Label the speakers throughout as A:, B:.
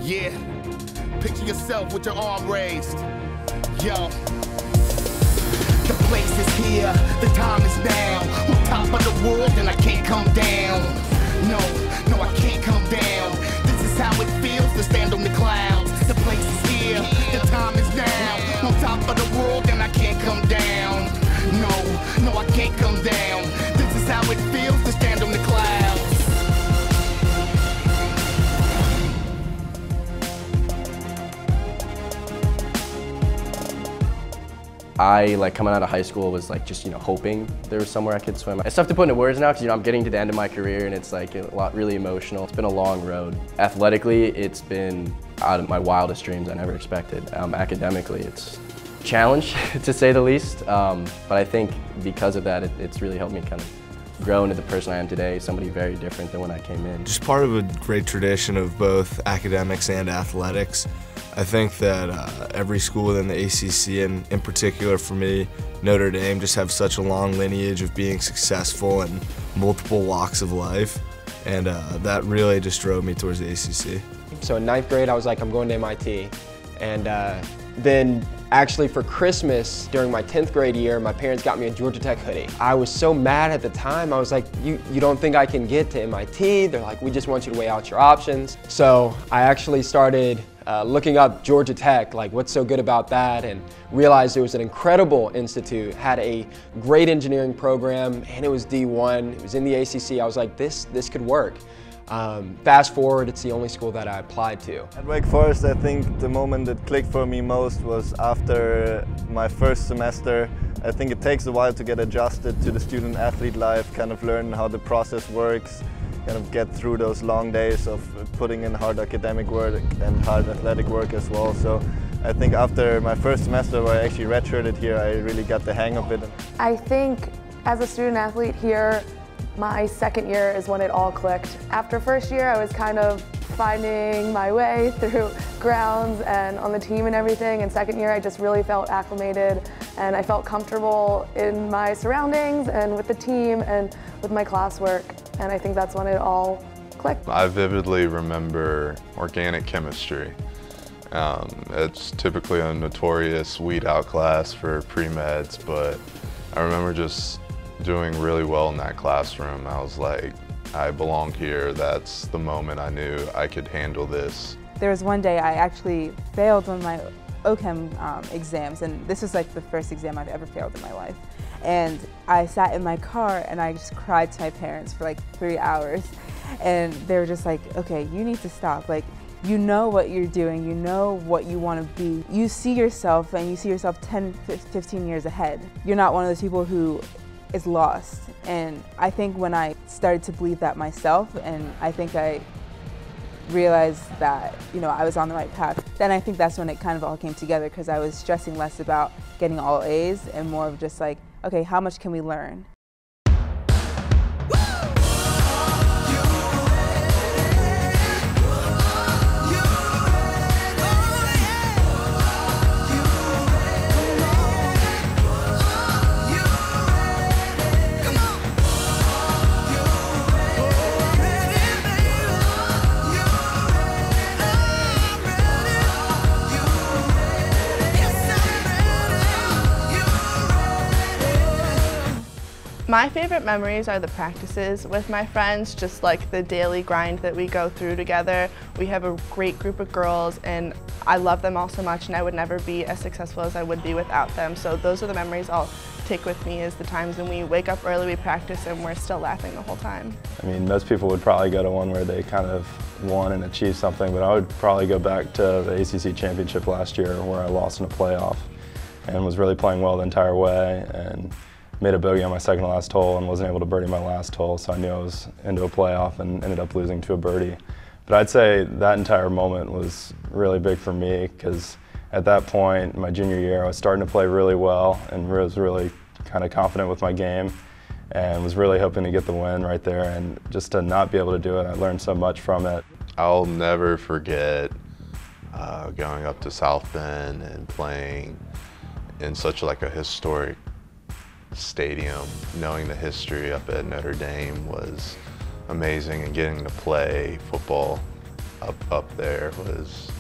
A: Yeah, picture yourself with your arm raised. Yo. The place is here, the time is now. On top of the world and I can't come down. No, I can't come down. This is how it feels to stand on the clouds. The place is here, the time is now. On top of the world and I can't come down. No, I can't come down. This is how it feels to stand on the clouds.
B: Coming out of high school was just hoping there was somewhere I could swim. It's tough to put into words now because I'm getting to the end of my career and it's really emotional. It's been a long road. Athletically, it's been out of my wildest dreams I never expected. Academically, it's a challenge to say the least, but I think because of that, it's really helped me kind of grow into the person I am today, somebody very different than when I came in.
C: Just part of a great tradition of both academics and athletics. I think that every school within the ACC, and in particular for me, Notre Dame, just have such a long lineage of being successful in multiple walks of life, and that really just drove me towards the ACC.
D: So in 9th grade, I was like, I'm going to MIT, and then actually for Christmas during my 10th grade year, my parents got me a Georgia Tech hoodie. I was so mad at the time. I was like, you don't think I can get to MIT? They're like, we just want you to weigh out your options. So I actually started looking up Georgia Tech, like what's so good about that, and realized it was an incredible institute, had a great engineering program, and it was D1, it was in the ACC. I was like, this could work. Fast forward, it's the only school that I applied to.
E: At Wake Forest, I think the moment that clicked for me most was after my first semester. I think it takes a while to get adjusted to the student-athlete life, kind of learn how the process works, kind of get through those long days of putting in hard academic work and hard athletic work as well. So I think after my first semester where I actually redshirted here, I really got the hang of it.
F: I think as a student athlete here, my second year is when it all clicked. After first year, I was kind of finding my way through grounds and on the team and everything, and second year I just really felt acclimated and I felt comfortable in my surroundings and with the team and with my classwork, and I think that's when it all clicked.
G: I vividly remember organic chemistry. It's typically a notorious weed out class for pre-meds, but I remember just doing really well in that classroom. I was like, I belong here. That's the moment I knew I could handle this.
H: There was one day I actually failed one of my OChem exams, and this was like the first exam I've ever failed in my life. And I sat in my car and I just cried to my parents for like 3 hours. And they were just like, okay, you need to stop. Like, you know what you're doing, you know what you want to be. You see yourself and you see yourself 10, 15 years ahead. You're not one of those people who is lost. And I think when I started to believe that myself, and I think I realized that, I was on the right path, then I think that's when it kind of all came together, because I was stressing less about getting all A's and more of just like, okay, how much can we learn?
I: My favorite memories are the practices with my friends, just like the daily grind that we go through together. We have a great group of girls and I love them all so much, and I would never be as successful as I would be without them. So those are the memories I'll take with me, is the times when we wake up early, we practice, and we're still laughing the whole time.
J: I mean, most people would probably go to one where they kind of won and achieved something, but I would probably go back to the ACC championship last year where I lost in a playoff and was really playing well the entire way, and made a bogey on my second to last hole and wasn't able to birdie my last hole, so I knew I was into a playoff and ended up losing to a birdie. But I'd say that entire moment was really big for me, because at that point, my junior year, I was starting to play really well and was really kind of confident with my game and was really hoping to get the win right there, and just to not be able to do it, I learned so much from it.
G: I'll never forget going up to South Bend and playing in such like a historic stadium. Knowing the history up at Notre Dame was amazing, and getting to play football up there was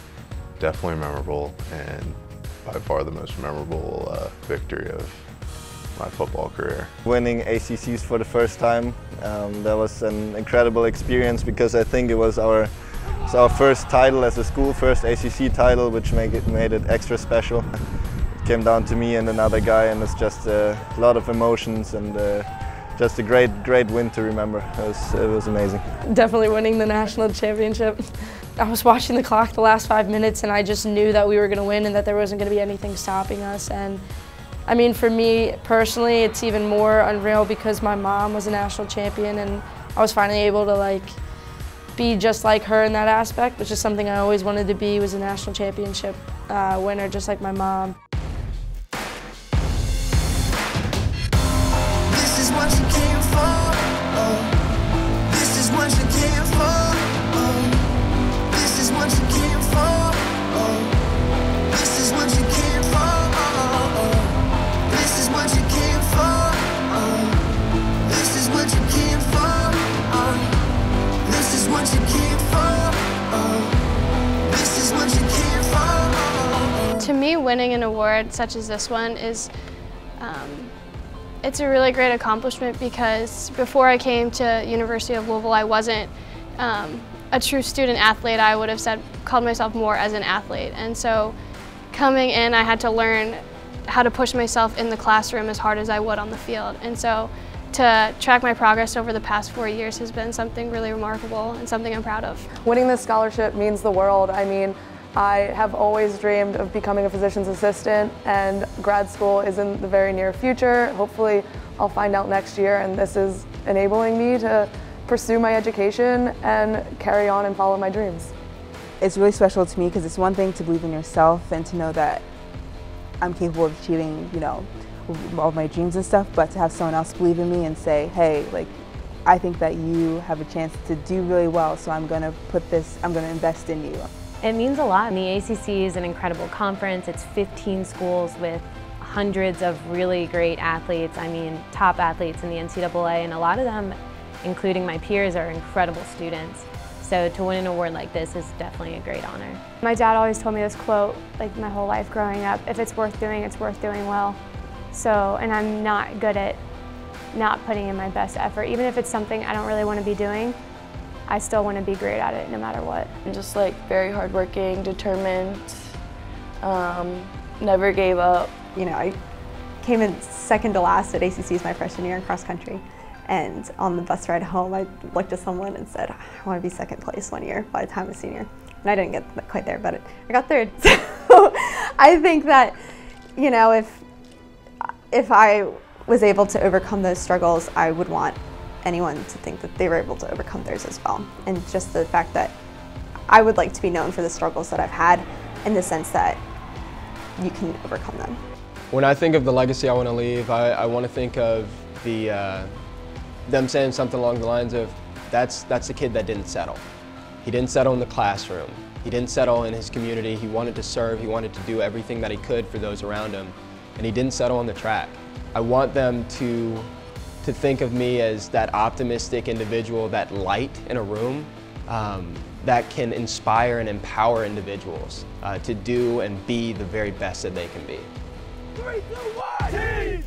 G: definitely memorable, and by far the most memorable victory of my football career.
E: Winning ACCs for the first time, that was an incredible experience because I think it was our first title as a school, first ACC title, which made it extra special. It came down to me and another guy, and it's just a lot of emotions and just a great win to remember. It was amazing.
K: Definitely winning the national championship. I was watching the clock the last 5 minutes and I just knew that we were going to win and that there wasn't going to be anything stopping us. And I mean, for me personally, it's even more unreal because my mom was a national champion and I was finally able to be just like her in that aspect, which is something I always wanted to be, was a national championship winner just like my mom.
A: This is what you came for. Oh. This is what you came for. Oh. This is what you came for. Oh. This is what you came for. Oh. This is what you came for. Oh. This is what you came for. Oh. This is what you came for. Oh. This is what you came for. Oh.
L: To me, winning an award such as this one is it's a really great accomplishment because before I came to University of Louisville, I wasn't a true student athlete. I would have called myself more as an athlete. And so coming in, I had to learn how to push myself in the classroom as hard as I would on the field. And so to track my progress over the past 4 years has been something really remarkable and something I'm proud of.
F: Winning this scholarship means the world. I mean, I have always dreamed of becoming a physician's assistant, and grad school is in the very near future. Hopefully I'll find out next year, and this is enabling me to pursue my education and carry on and follow my dreams.
H: It's really special to me because it's one thing to believe in yourself and to know that I'm capable of achieving, all my dreams and stuff, but to have someone else believe in me and say, hey, I think that you have a chance to do really well, so I'm going to invest in you.
M: It means a lot. The ACC is an incredible conference. It's 15 schools with hundreds of really great athletes. I mean, top athletes in the NCAA, and a lot of them, including my peers, are incredible students. So to win an award like this is definitely a great honor.
N: My dad always told me this quote, my whole life growing up: if it's worth doing, it's worth doing well. So, and I'm not good at not putting in my best effort. Even if it's something I don't really want to be doing, I still want to be great at it no matter what.
K: I'm just very hardworking, determined, never gave up.
O: I came in second to last at ACC's my freshman year in cross country. And on the bus ride home, I looked at someone and said, I want to be second place one year by the time I was senior. And I didn't get quite there, but I got third. So I think that, if I was able to overcome those struggles, I would want anyone to think that they were able to overcome theirs as well. And just the fact that I would like to be known for the struggles that I've had, in the sense that you can overcome them.
D: When I think of the legacy I want to leave, I want to think of them saying something along the lines of, that's the kid that didn't settle. He didn't settle in the classroom. He didn't settle in his community. He wanted to serve. He wanted to do everything that he could for those around him. And he didn't settle on the track. I want them to think of me as that optimistic individual, that light in a room that can inspire and empower individuals to do and be the very best that they can be.
A: 3, 2, 1, team!